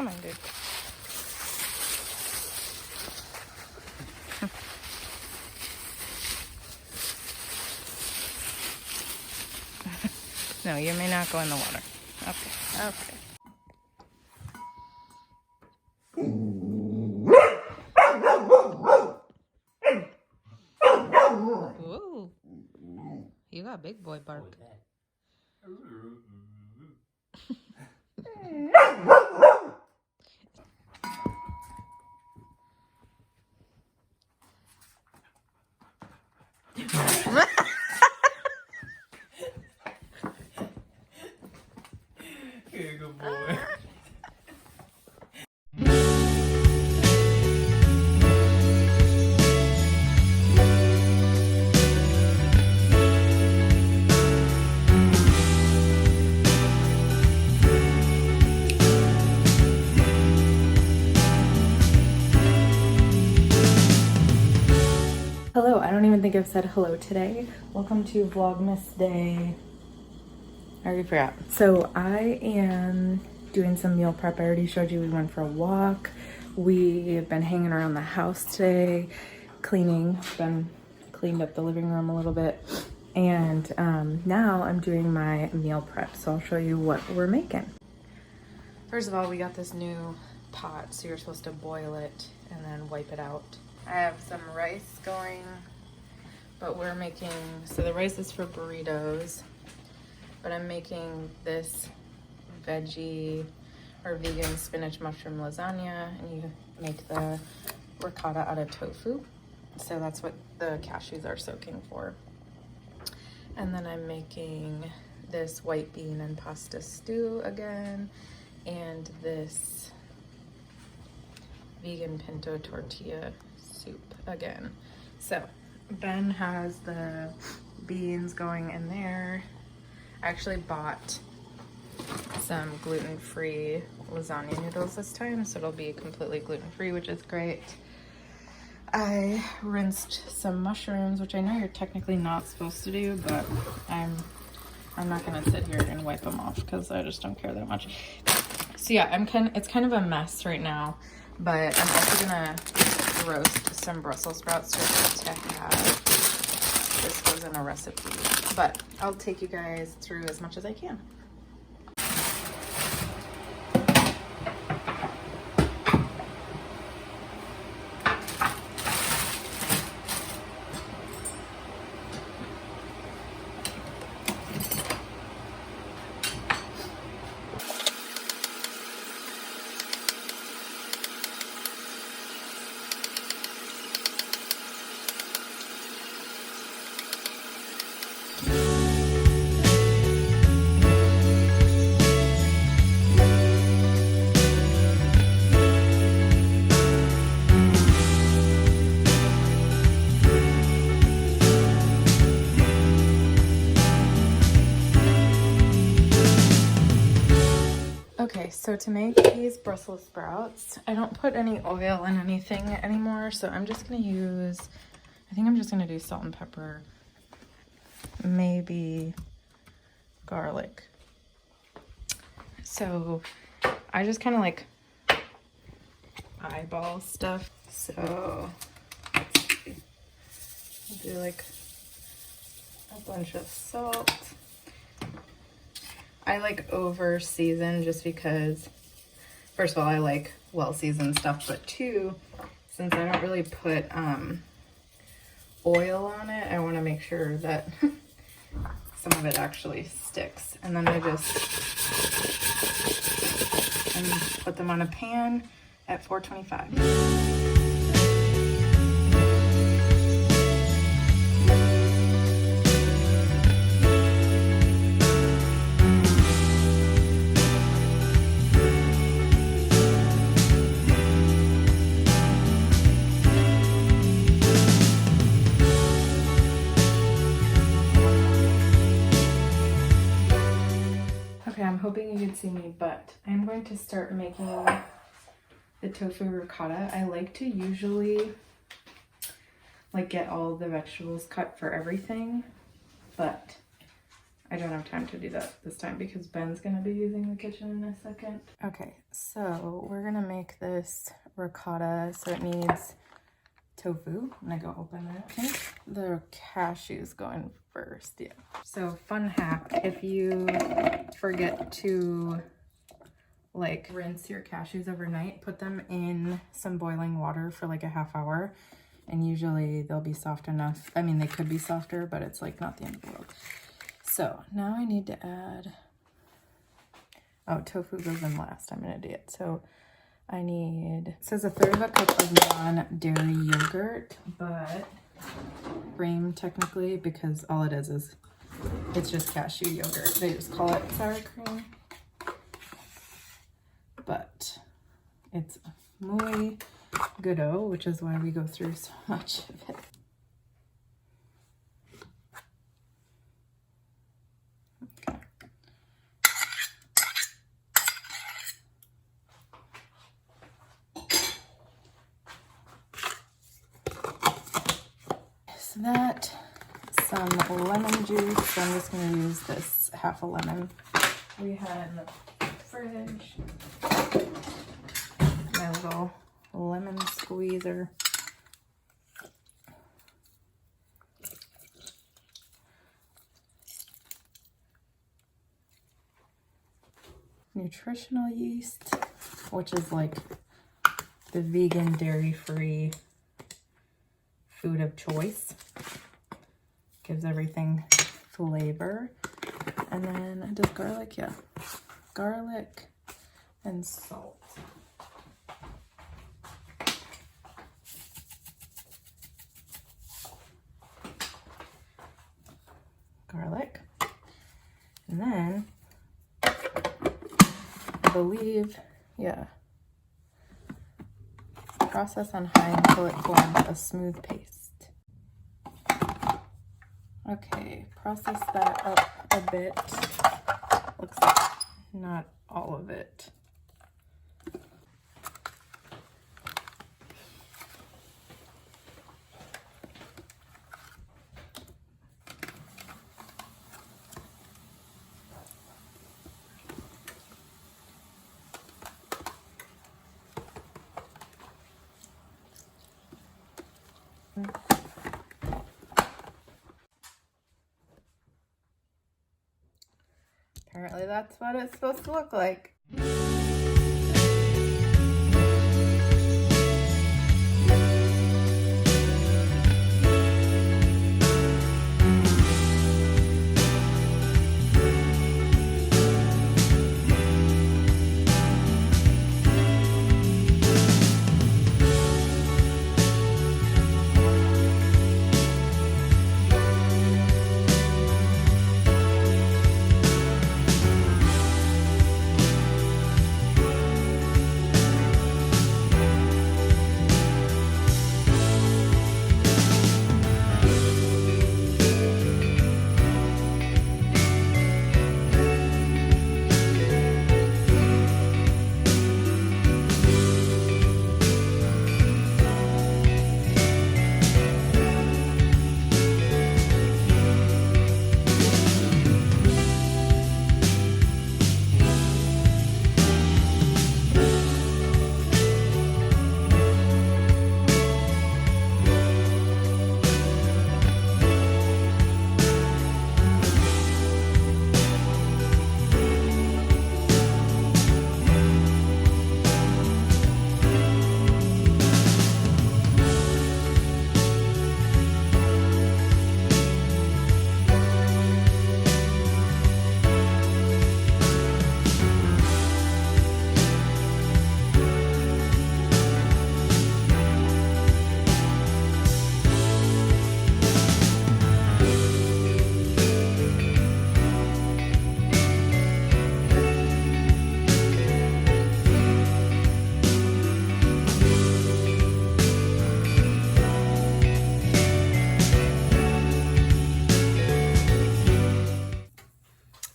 Come on, dude. No, you may not go in the water. Okay, okay. Ooh. You got big boy bark. You're a good boy. Hello, I don't even think I've said hello today. Welcome to Vlogmas Day. I already forgot. So I am doing some meal prep. I already showed you we went for a walk. We've been hanging around the house today, cleaning. Been cleaned up the living room a little bit. And now I'm doing my meal prep. So I'll show you what we're making. First of all, we got this new pot. So you're supposed to boil it and then wipe it out. I have some rice going, but we're making, so the rice is for burritos, but I'm making this veggie or vegan spinach mushroom lasagna, and you make the ricotta out of tofu. So that's what the cashews are soaking for. And then I'm making this white bean and pasta stew again, and this vegan pinto tortilla soup again. So Ben has the beans going in there. I actually bought some gluten-free lasagna noodles this time, so it'll be completely gluten-free, which is great. I rinsed some mushrooms, which I know you're technically not supposed to do, but I'm not gonna sit here and wipe them off because I just don't care that much. So yeah, it's kind of a mess right now, but I'm also gonna roast some Brussels sprouts just to have. This goes in a recipe, but I'll take you guys through as much as I can. Okay, so to make these Brussels sprouts, I don't put any oil in anything anymore, so I'm just gonna use, I think I'm just gonna do salt and pepper, maybe garlic. So I just kind of like eyeball stuff. So let's see. I'll do like a bunch of salt. I like over season just because, first of all, I like well seasoned stuff, but two, since I don't really put oil on it, I want to make sure that some of it actually sticks. And then I just put them on a pan at 425. I'm hoping you can see me, but I'm going to start making the tofu ricotta. I like to usually like get all the vegetables cut for everything, but I don't have time to do that this time because Ben's gonna be using the kitchen in a second. Okay, so we're gonna make this ricotta. So it needs tofu. I'm gonna go open it. I think the cashews go in first, yeah. So fun hack, if you forget to like rinse your cashews overnight, put them in some boiling water for like a half hour, and usually they'll be soft enough. I mean, they could be softer, but it's like not the end of the world. So now I need to add, oh, tofu goes in last. I'm an idiot. So I need, it says 1/3 cup of non-dairy yogurt, but cream technically, because all it is it's just cashew yogurt. They just call it sour cream, but it's muy goodo, which is why we go through so much of it. So that, some lemon juice. So I'm just going to use this half a lemon we had in the fridge. My little lemon squeezer. Nutritional yeast, which is like the vegan, dairy-free food of choice. Gives everything flavor. And then does garlic, yeah. Garlic and salt. Garlic. And then I believe, yeah, process on high until it forms a smooth paste. Okay, process that up a bit. Looks like not all of it. Apparently that's what it's supposed to look like.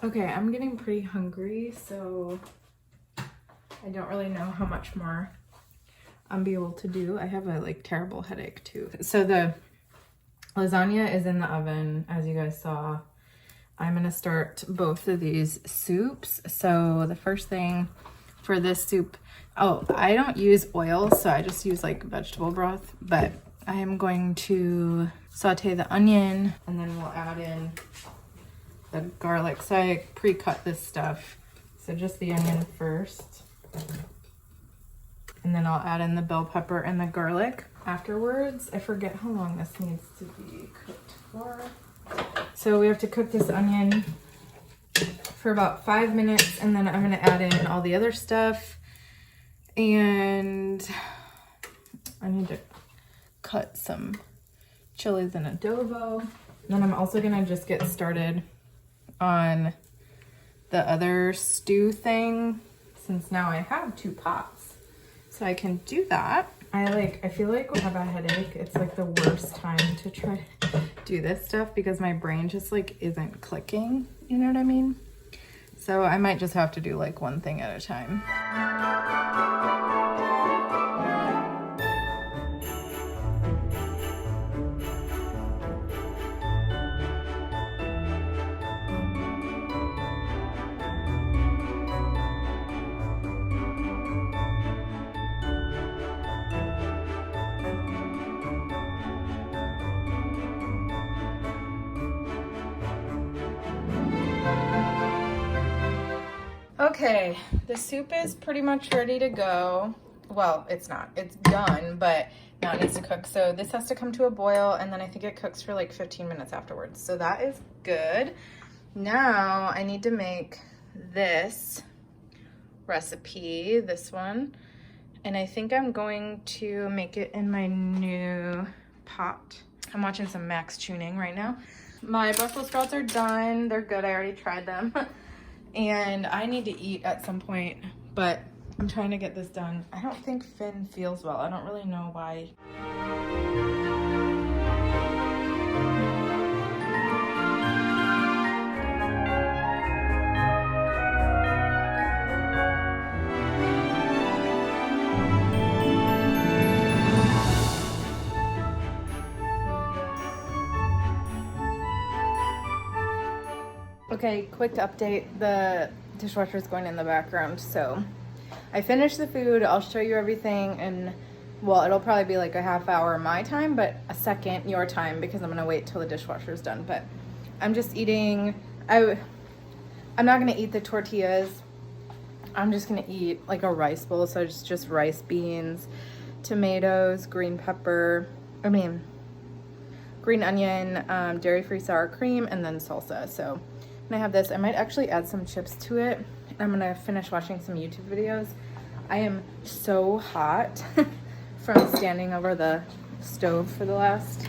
Okay, I'm getting pretty hungry, so I don't really know how much more I'll be able to do. I have a like terrible headache too. So the lasagna is in the oven, as you guys saw. I'm gonna start both of these soups. So the first thing for this soup, oh, I don't use oil, so I just use like vegetable broth, but I am going to saute the onion and then we'll add in the garlic. So I pre-cut this stuff. So just the onion first. And then I'll add in the bell pepper and the garlic afterwards. I forget how long this needs to be cooked for. So we have to cook this onion for about 5 minutes, and then I'm gonna add in all the other stuff. And I need to cut some chilies and adobo. Then I'm also gonna just get started on the other stew thing, since now I have 2 pots. So I can do that. I feel like I have a headache. It's like the worst time to try to do this stuff because my brain just like isn't clicking. You know what I mean? So I might just have to do like one thing at a time. Okay, the soup is pretty much ready to go. Well, it's not. It's done, but now it needs to cook. So this has to come to a boil, and then I think it cooks for like 15 minutes afterwards. So that is good. Now I need to make this recipe, this one. And I think I'm going to make it in my new pot. I'm watching some Max Tuning right now. My Brussels sprouts are done. They're good. I already tried them. And I need to eat at some point, but I'm trying to get this done. I don't think Finn feels well. I don't really know why. Okay, quick update. The dishwasher is going in the background, so I finished the food. I'll show you everything, and well, it'll probably be like a half hour my time, but a second your time because I'm gonna wait till the dishwasher is done. But I'm just eating. I'm not gonna eat the tortillas. I'm just gonna eat like a rice bowl. So it's just rice, beans, tomatoes, green onion, dairy-free sour cream, and then salsa. So I have this. I might actually add some chips to it. I'm gonna finish watching some YouTube videos. I am so hot from standing over the stove for the last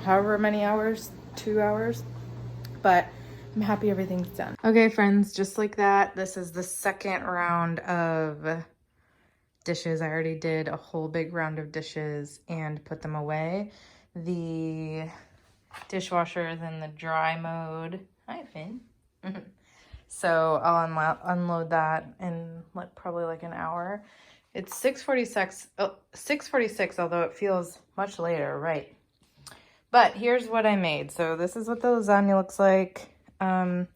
however many hours, 2 hours, but I'm happy everything's done. Okay, friends, just like that, this is the second round of dishes. I already did a whole big round of dishes and put them away. The dishwasher is in the dry mode. Hi, Finn. So I'll unload that in probably like an hour. It's 6:46. 6:46, although it feels much later, right? But here's what I made. So this is what the lasagna looks like. I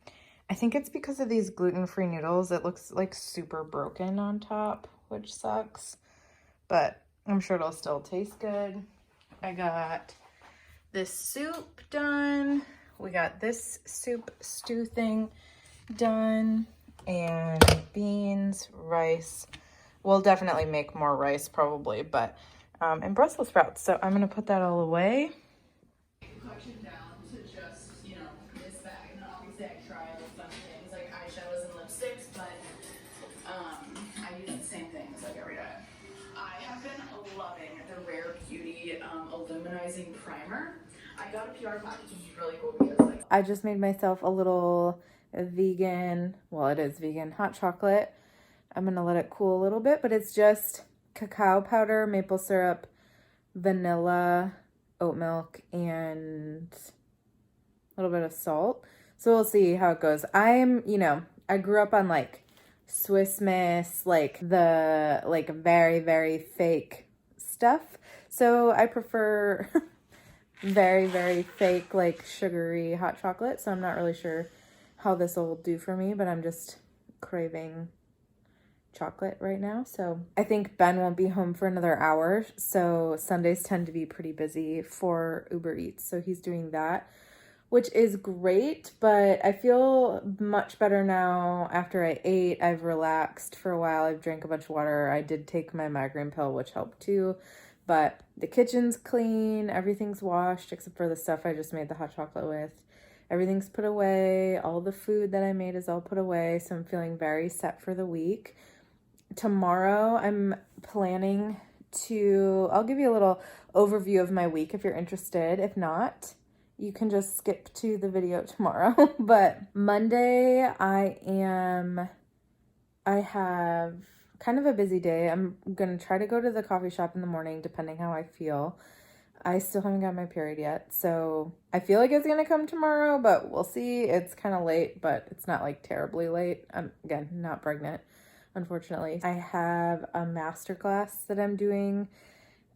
think it's because of these gluten-free noodles. It looks like super broken on top, which sucks. But I'm sure it'll still taste good. I got this soup done. We got this soup stew thing done, and beans, rice. We'll definitely make more rice probably, but and Brussels sprouts. So I'm gonna put that all away. Collection down to just, this bag, and then obviously I tried a bunch of things like eyeshadows and lipsticks, but I use the same things like every day. I have been loving the Rare Beauty Illuminizing Primer. I got a PR package, which is really cool because I just made myself a little vegan, well, it is vegan hot chocolate. I'm gonna let it cool a little bit, but it's just cacao powder, maple syrup, vanilla, oat milk, and a little bit of salt. So we'll see how it goes. I grew up on like Swiss Miss, like the very, very fake stuff. So I prefer very, very fake, like sugary hot chocolate. So I'm not really sure how this will do for me, but I'm just craving chocolate right now. So I think Ben won't be home for another hour. So Sundays tend to be pretty busy for Uber Eats. So he's doing that, which is great, but I feel much better now after I ate. I've relaxed for a while. I've drank a bunch of water. I did take my migraine pill, which helped too. But the kitchen's clean. Everything's washed except for the stuff I just made the hot chocolate with. Everything's put away. All the food that I made is all put away. So I'm feeling very set for the week. Tomorrow I'm planning to, I'll give you a little overview of my week if you're interested. If not, you can just skip to the video tomorrow. But Monday I have kind of a busy day. I'm going to try to go to the coffee shop in the morning, depending how I feel. I still haven't got my period yet, so I feel like it's going to come tomorrow, but we'll see. It's kind of late, but it's not like terribly late. I'm, again, not pregnant, unfortunately. I have a masterclass that I'm doing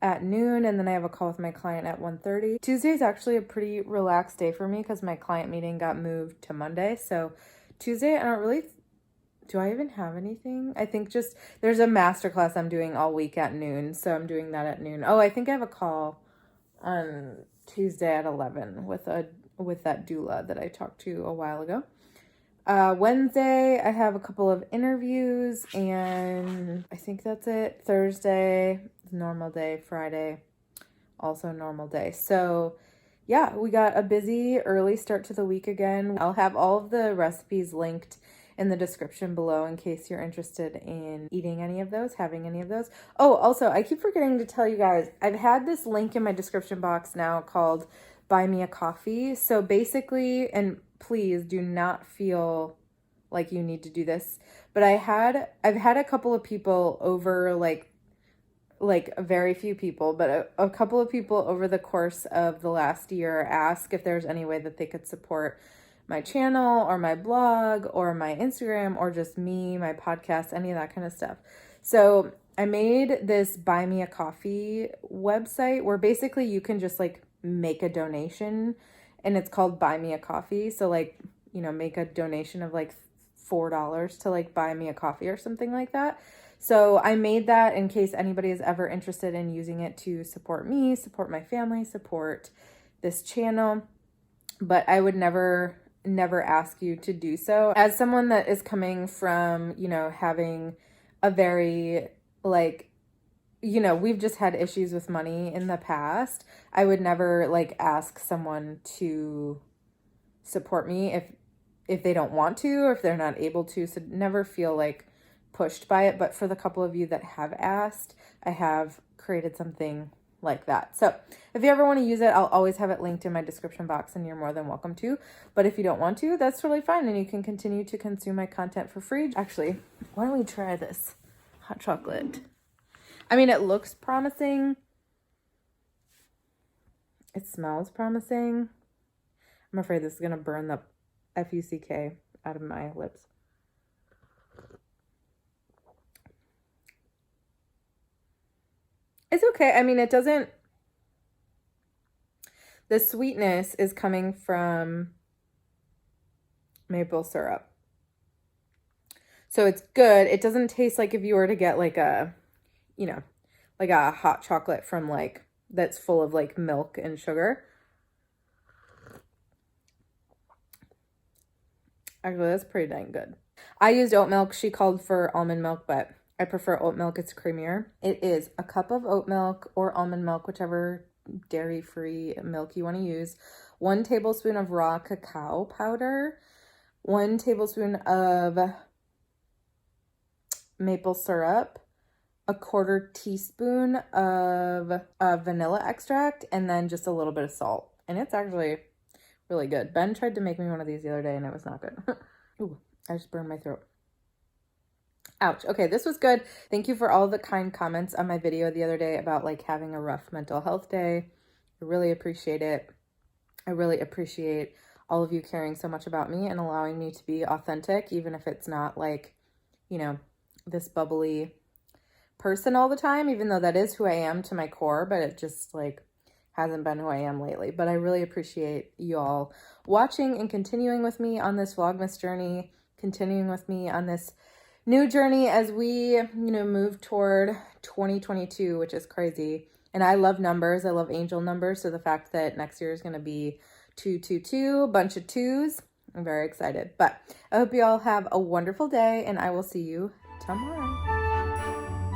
at noon, and then I have a call with my client at 1:30. Tuesday is actually a pretty relaxed day for me because my client meeting got moved to Monday. So Tuesday, I don't really, do I even have anything? I think just, there's a masterclass I'm doing all week at noon, so I'm doing that at noon. Oh, I think I have a call on Tuesday at 11 with that doula that I talked to a while ago. Wednesday, I have a couple of interviews, and I think that's it. Thursday, normal day. Friday, also normal day. So yeah, we got a busy early start to the week again. I'll have all of the recipes linked in the description below in case you're interested in eating any of those, having any of those. Oh, also, I keep forgetting to tell you guys, I've had this link in my description box now called Buy Me a Coffee. So basically, and please do not feel like you need to do this, but I've had a couple of people over, like very few people, but a couple of people over the course of the last year ask if there's any way that they could support my channel or my blog or my Instagram or just me, my podcast, any of that kind of stuff. So I made this Buy Me a Coffee website where basically you can just like make a donation, and it's called Buy Me a Coffee. So like, you know, make a donation of like $4 to like buy me a coffee or something like that. So I made that in case anybody is ever interested in using it to support me, support my family, support this channel. But I would never ask you to do so. As someone that is coming from, you know, having a very, like, you know, we've just had issues with money in the past. I would never like ask someone to support me if they don't want to or if they're not able to. So never feel like pushed by it. But for the couple of you that have asked, I have created something like that. So if you ever want to use it, I'll always have it linked in my description box, and you're more than welcome to. But if you don't want to, that's totally fine, and you can continue to consume my content for free. Actually, why don't we try this hot chocolate? I mean, it looks promising. It smells promising. I'm afraid this is going to burn the F-U-C-K out of my lips. It's okay. I mean, it doesn't, the sweetness is coming from maple syrup. So it's good. It doesn't taste like if you were to get like a, you know, like a hot chocolate from like, that's full of like milk and sugar. Actually, that's pretty dang good. I used oat milk. She called for almond milk, but I prefer oat milk. It's creamier. It is a cup of oat milk or almond milk, whichever dairy-free milk you want to use. 1 tablespoon of raw cacao powder. 1 tablespoon of maple syrup. 1/4 teaspoon of vanilla extract, and then just a little bit of salt. And it's actually really good. Ben tried to make me one of these the other day, and it was not good. Ooh, I just burned my throat. Ouch. Okay, this was good. Thank you for all the kind comments on my video the other day about like having a rough mental health day. I really appreciate it. I really appreciate all of you caring so much about me and allowing me to be authentic, even if it's not like, you know, this bubbly person all the time, even though that is who I am to my core, but it just like hasn't been who I am lately. But I really appreciate you all watching and continuing with me on this Vlogmas journey, continuing with me on this new journey as we, move toward 2022, which is crazy. And I love numbers. I love angel numbers. So the fact that next year is going to be 222, a bunch of twos, I'm very excited. But I hope you all have a wonderful day, and I will see you tomorrow.